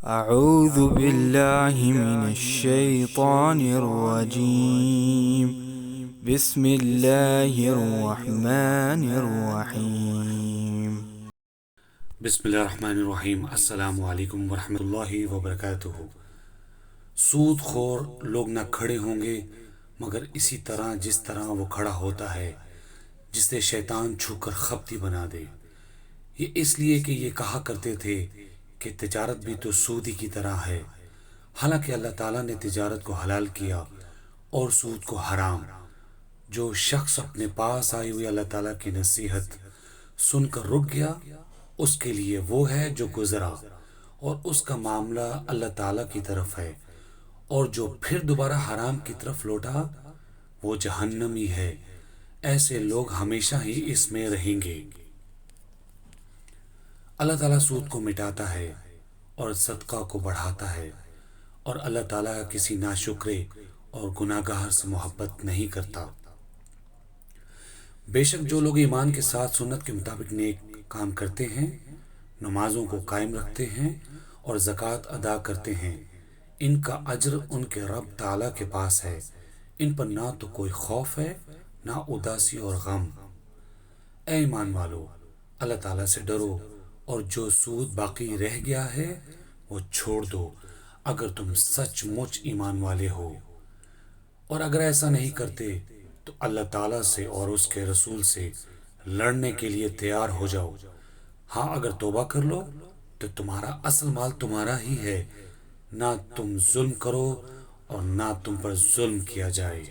اعوذ باللہ من الشیطان الرجیم بسم اللہ الرحمن الرحیم۔ بسم اللہ الرحمن الرحیم۔ السلام علیکم ورحمۃ اللہ وبرکاتہ۔ سود خور لوگ نہ کھڑے ہوں گے مگر اسی طرح جس طرح وہ کھڑا ہوتا ہے جسے شیطان چھو کر خپتی بنا دے۔ یہ اس لیے کہ یہ کہا کرتے تھے کہ تجارت بھی تو سودی کی طرح ہے، حالانکہ اللہ تعالیٰ نے تجارت کو حلال کیا اور سود کو حرام۔ جو شخص اپنے پاس آئی ہوئی اللہ تعالیٰ کی نصیحت سن کر رک گیا، اس کے لیے وہ ہے جو گزرا اور اس کا معاملہ اللہ تعالیٰ کی طرف ہے، اور جو پھر دوبارہ حرام کی طرف لوٹا وہ جہنمی ہے۔ ایسے لوگ ہمیشہ ہی اس میں رہیں گے۔ اللہ تعالیٰ سود کو مٹاتا ہے اور صدقہ کو بڑھاتا ہے، اور اللہ تعالیٰ کسی ناشکرے اور گناہ گار سے محبت نہیں کرتا۔ بے شک جو لوگ ایمان کے ساتھ سنت کے مطابق نیک کام کرتے ہیں، نمازوں کو قائم رکھتے ہیں اور زکوٰۃ ادا کرتے ہیں، ان کا اجر ان کے رب تعالیٰ کے پاس ہے۔ ان پر نہ تو کوئی خوف ہے نہ اداسی اور غم۔ اے ایمان والو، اللہ تعالیٰ سے ڈرو اور جو سود باقی رہ گیا ہے وہ چھوڑ دو اگر تم سچ مچ ایمان والے ہو، اور اگر ایسا نہیں کرتے تو اللہ تعالیٰ سے اور اس کے رسول سے لڑنے کے لیے تیار ہو جاؤ۔ ہاں اگر توبہ کر لو تو تمہارا اصل مال تمہارا ہی ہے، نہ تم ظلم کرو اور نہ تم پر ظلم کیا جائے۔